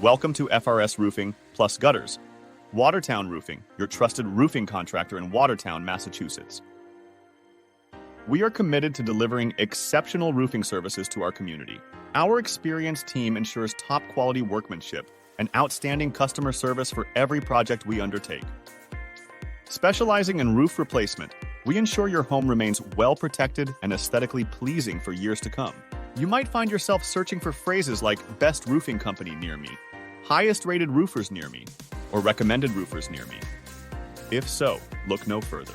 Welcome to FRS Roofing plus Gutters. Watertown Roofing, your trusted roofing contractor in Watertown, Massachusetts. We are committed to delivering exceptional roofing services to our community. Our experienced team ensures top-quality workmanship and outstanding customer service for every project we undertake. Specializing in roof replacement, we ensure your home remains well-protected and aesthetically pleasing for years to come. You might find yourself searching for phrases like best roofing company near me, highest rated roofers near me, or recommended roofers near me. If so, look no further.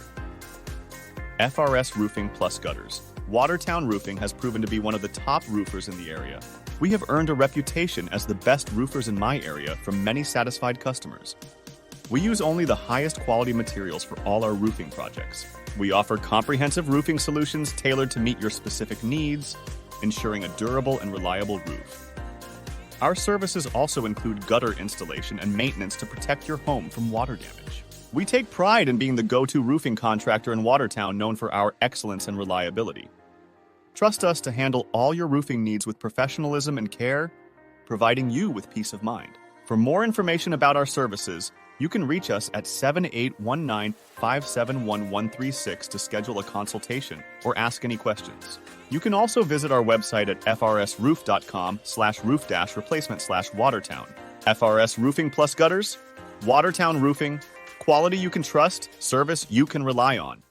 FRS Roofing plus Gutters. Watertown Roofing has proven to be one of the top roofers in the area. We have earned a reputation as the best roofers in my area from many satisfied customers. We use only the highest quality materials for all our roofing projects. We offer comprehensive roofing solutions tailored to meet your specific needs, ensuring a durable and reliable roof. Our services also include gutter installation and maintenance to protect your home from water damage. We take pride in being the go-to roofing contractor in Watertown, known for our excellence and reliability. Trust us to handle all your roofing needs with professionalism and care, providing you with peace of mind. For more information about our services, you can reach us at 7819-571-136 to schedule a consultation or ask any questions. You can also visit our website at frsroof.com/roof-replacement/Watertown. FRS Roofing plus Gutters, Watertown Roofing, quality you can trust, service you can rely on.